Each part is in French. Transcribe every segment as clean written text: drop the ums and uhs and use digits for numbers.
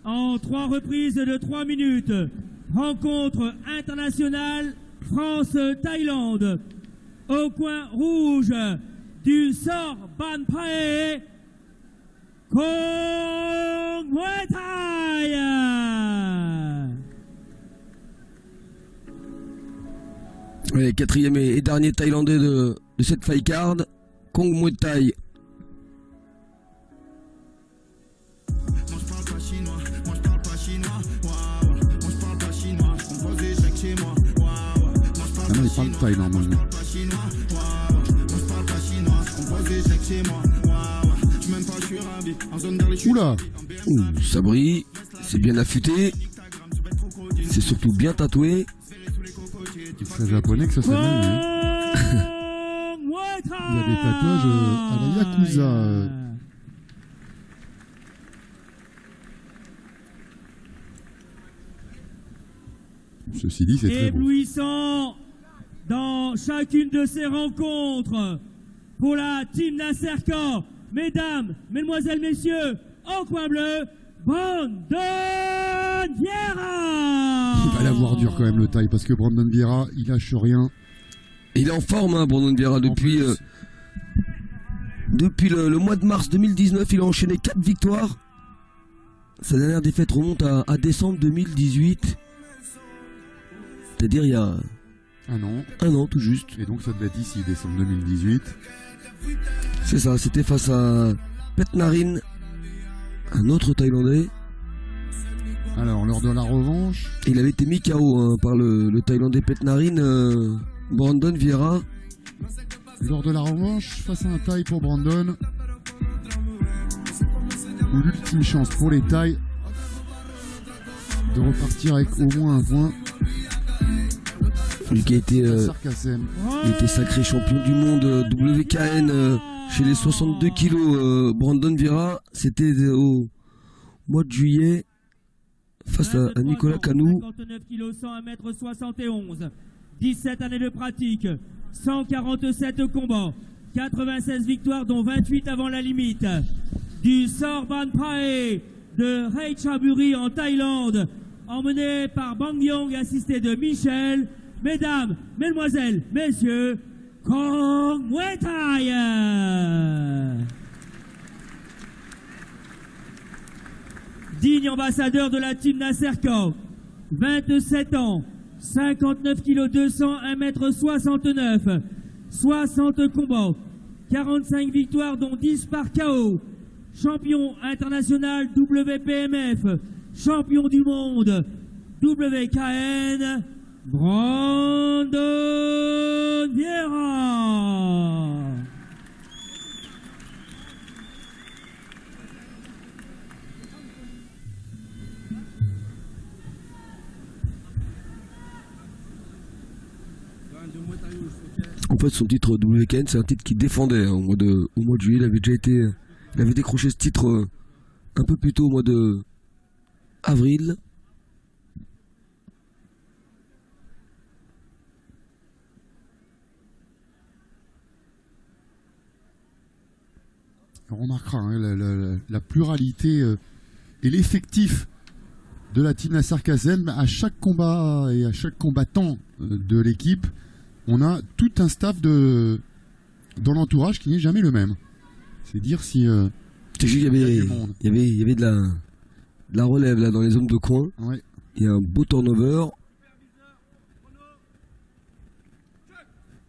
en 3 reprises de 3 minutes. Rencontre internationale France-Thaïlande. Au coin rouge du Sorbanprae, Kong Muay Thai. Et quatrième et dernier Thaïlandais de cette fight card, Kong Muay Thai. Ah non, il parle thaï normalement. Oula! Ouh, ça brille, c'est bien affûté, c'est surtout bien tatoué. Il serait japonais que ça serait mal vu. Il y a des tatouages à la Yakuza. Ceci dit, c'est très beau. Éblouissant dans chacune de ces rencontres pour la team Nasser Corps. Mesdames, mesdemoiselles, messieurs, au coin bleu, Brandon Vieira. Il va l'avoir dur quand même le taille parce que Brandon Vieira, il lâche rien. Il est en forme, hein, Brandon Vieira, depuis le mois de mars 2019, il a enchaîné 4 victoires. Sa dernière défaite remonte à décembre 2018. C'est-à-dire il y a un an tout juste. Et donc ça devait être ici, décembre 2018. C'est ça, c'était face à Petnarin, un autre Thaïlandais. Alors, lors de la revanche... Il avait été mis KO hein, par le Thaïlandais Petnarin, Brandon Vieira. Lors de la revanche, face à un Thaï pour Brandon. L'ultime chance pour les Thaïs de repartir avec au moins un point. Lui qui a été, il était sacré champion du monde WKN chez les 62 kilos. Brandon Vieira, c'était au mois de juillet face à Nicolas Kanou. 59 kg, 101 mètres 71, 17 années de pratique, 147 combats, 96 victoires dont 28 avant la limite. Du Sorbanprae de Ratchaburi en Thaïlande, emmené par Bang Yong, assisté de Michel. Mesdames, mesdemoiselles, messieurs, Kong Muay Thai. Digne ambassadeur de la team Nasser Corps, 27 ans, 59 kg 201 mètres 69, 60 combats, 45 victoires dont 10 par KO, champion international WPMF, champion du monde WKN, Brandon Vieira. En fait, son titre WKN, c'est un titre qu'il défendait hein, au mois de juillet. Il avait décroché ce titre un peu plus tôt au mois de avril. On remarquera hein, la pluralité et l'effectif de la team Nasser Kazen. À chaque combat et à chaque combattant de l'équipe, on a tout un staff dans l'entourage qui n'est jamais le même. C'est dire si il y avait de la relève là dans les zones de coin. Ouais. Il y a un beau turnover.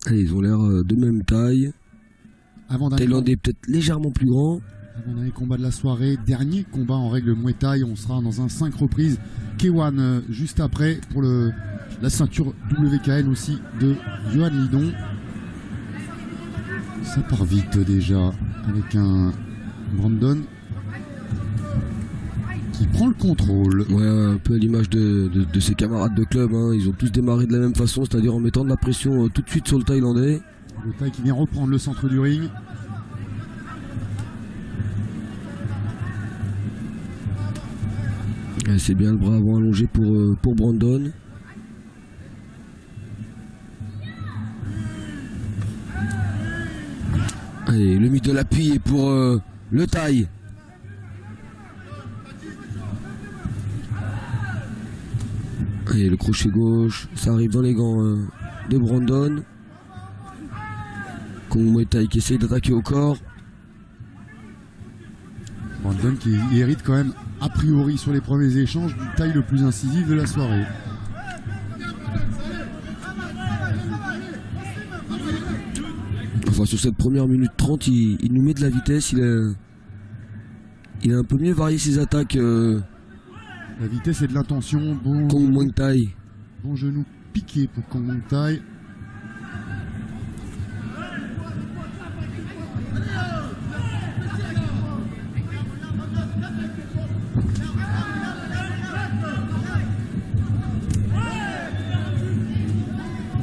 Allez, ils ont l'air de même taille. Thaïlandais peut-être légèrement plus grand. Avant-dernier combat de la soirée, dernier combat en règle Muay Thai. On sera dans un 5 reprises. K1 juste après pour la ceinture WKN aussi de Johan Lidon. Ça part vite déjà avec un Brandon qui prend le contrôle. Ouais, un peu à l'image de ses camarades de club. Hein. Ils ont tous démarré de la même façon, c'est-à-dire en mettant de la pression tout de suite sur le Thaïlandais. Le Thaï qui vient reprendre le centre du ring. C'est bien le bras avant allongé pour Brandon. Allez, le mythe de l'appui est pour le Thaï. Allez, le crochet gauche, ça arrive dans les gants de Brandon. Kong Muay Thai qui essaye d'attaquer au corps. Brandon qui hérite quand même, a priori sur les premiers échanges, du taille le plus incisif de la soirée. Enfin, sur cette première minute 30, il nous met de la vitesse. Il a un peu mieux varié ses attaques. La vitesse et de l'intention. Bon, Kong Muay Thai. bon genou piqué pour Kong Muay Thai.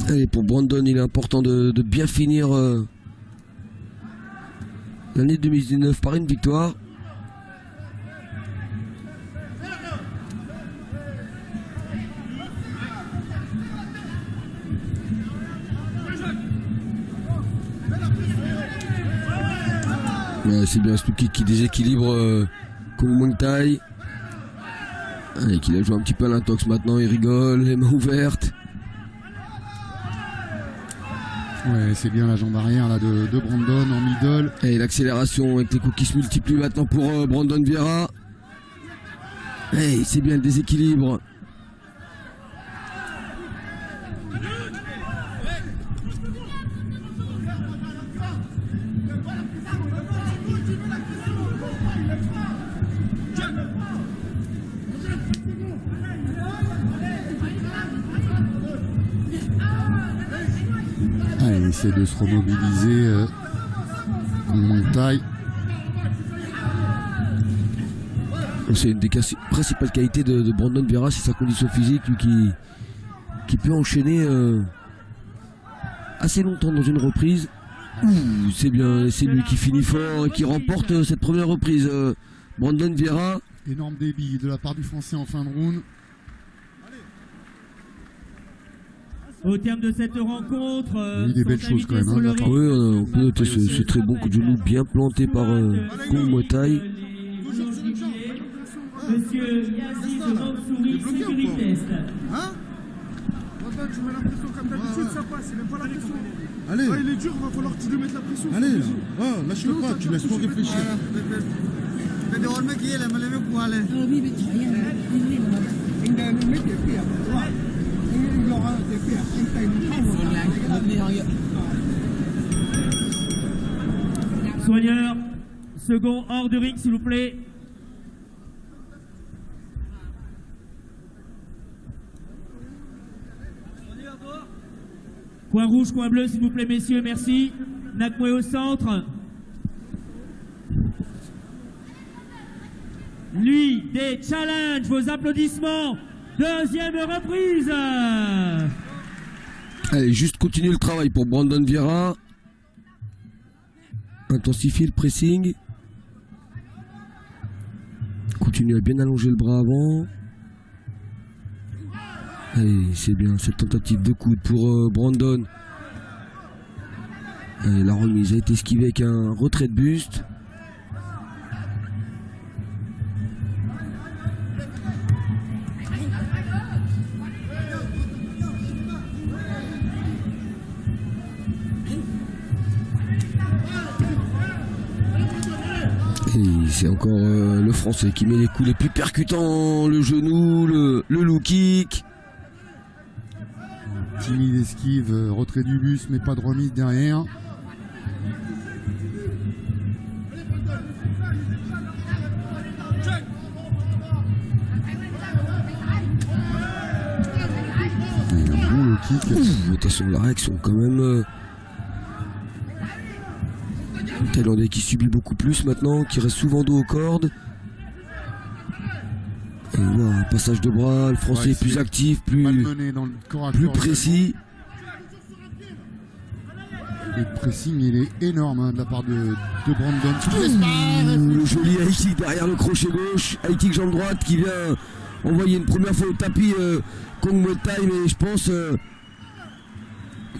Allez, pour Brandon, il est important de bien finir l'année 2019 par une victoire. Ouais, c'est bien Stuki qui déséquilibre Kong Muay Thai. Allez, qu'il a joué un petit peu à l'intox maintenant, il rigole, les mains ouvertes. Ouais, c'est bien la jambe arrière là, de Brandon en middle. Et l'accélération avec les coups qui se multiplient maintenant pour Brandon Vieira. Et c'est bien le déséquilibre. Il essaie de se remobiliser. Muay Thai. C'est une des principales qualités de Brandon Vieira, c'est sa condition physique, lui qui peut enchaîner assez longtemps dans une reprise. C'est bien, c'est lui qui finit fort et qui remporte cette première reprise. Brandon Vieira. Énorme débit de la part du Français en fin de round. Au terme de cette rencontre, des belles choses quand même. Oui, on peut noter ce très bon coup de genou bien planté par Kong Muay Thai. Monsieur Yaziz Mansouri, sécurité test. Hein? Tu mets la pression comme d'habitude, ça passe, c'est même pas la pression. Allez. Ah, il est dur, va falloir que tu lui mettes la pression. Allez, là. Oh, lâche-le pas, tu laisses pas réfléchir. Soigneur, second hors de ring, s'il vous plaît. Coin rouge, coin bleu, s'il vous plaît, messieurs, merci. Nakmoué au centre. Lui, des challenges, vos applaudissements. Deuxième reprise. Allez, juste continuer le travail pour Brandon Vieira. Intensifier le pressing. Continue à bien allonger le bras avant. Allez, c'est bien cette tentative de coude pour Brandon. Allez, la remise a été esquivée avec un retrait de buste. Et c'est encore le Français qui met les coups les plus percutants, le genou, le low kick. Timide esquive, retrait du buste, mais pas de remise derrière. Et un bon low kick. Attention, la réaction quand même. Thaïlandais qui subit beaucoup plus maintenant, qui reste souvent dos aux cordes. Et là, un passage de bras, le Français est plus actif, plus précis. Le pressing il est énorme hein, de la part de Brandon. Le joli high kick derrière le crochet gauche, high kick jambe droite qui vient envoyer une première fois au tapis Kong Muay Thai, mais je pense que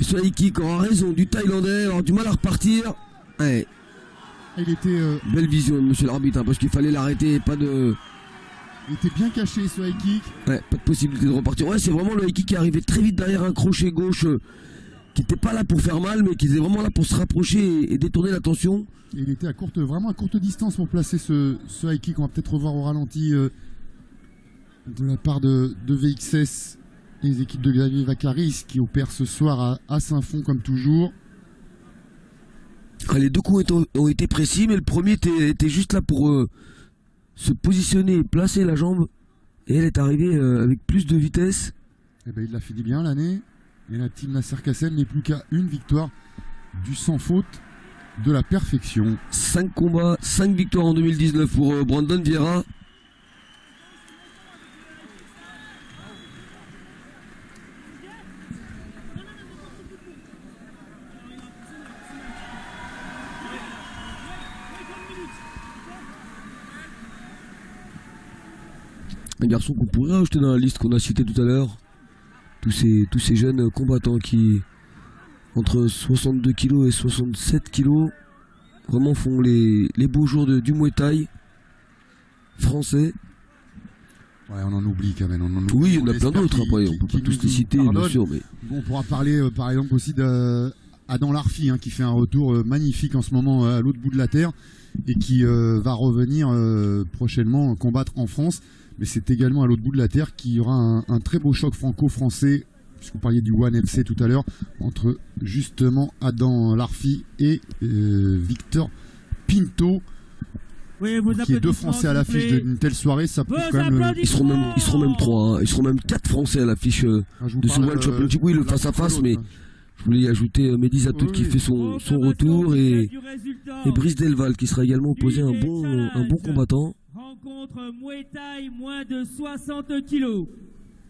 ce high kick aura raison du Thaïlandais, aura du mal à repartir. Ouais. Il était belle vision de monsieur l'arbitre hein, parce qu'il fallait l'arrêter, pas de Il était bien caché ce high kick. Ouais, pas de possibilité de repartir. Ouais, c'est vraiment le high kick qui est arrivé très vite derrière un crochet gauche qui n'était pas là pour faire mal, mais qui était vraiment là pour se rapprocher et détourner l'attention. Il était à vraiment à courte distance pour placer ce high kick. On va peut-être revoir au ralenti de la part de VXS, les équipes de Xavier Vacaris qui opèrent ce soir à Saint-Fond comme toujours. Les deux coups ont été précis, mais le premier était juste là pour se positionner et placer la jambe. Et elle est arrivée avec plus de vitesse. Eh ben, il l'a fini bien l'année. Et la team Nasser Kassem n'est plus qu'à une victoire du sans faute de la perfection. 5 combats, 5 victoires en 2019 pour Brandon Vieira. Un garçon qu'on pourrait ajouter dans la liste qu'on a cité tout à l'heure. Tous ces jeunes combattants qui, entre 62 kg et 67 kg, vraiment font les beaux jours du Muay Thai français. Ouais, on en oublie quand même. Oui, il y en a plein d'autres après, on peut pas tous les citer, bien sûr. Mais... Bon, on pourra parler par exemple aussi d'Adam Larfi, qui fait un retour magnifique en ce moment à l'autre bout de la terre et qui va revenir prochainement combattre en France. Mais c'est également à l'autre bout de la terre qu'il y aura un très beau choc franco-français, puisque vous parliez du One FC tout à l'heure, entre justement Adam Larfi et Victor Pinto. Oui, qui est deux Français à l'affiche d'une telle soirée, ça prouve quand même. Ils seront même 3, ils seront même 4 Français à l'affiche de ce One Championship. Oui, le face-à-face, mais je voulais y ajouter Mehdi Zatout qui fait son retour et Brice Delval qui sera également opposé à un bon combattant. Rencontre Muay Thai moins de 60 kilos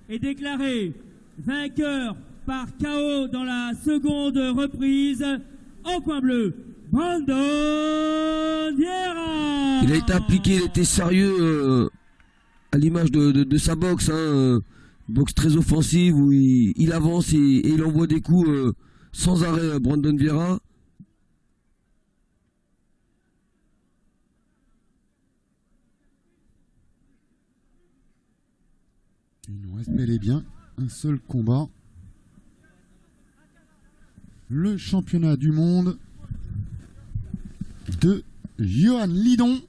est déclaré vainqueur par KO dans la seconde reprise au coin bleu. Brandon Vieira. Il a été appliqué, il était sérieux à l'image de sa boxe, boxe très offensive où il avance et il envoie des coups sans arrêt à Brandon Vieira. Il nous reste bel et bien un seul combat. Le championnat du monde de Johan Lidon.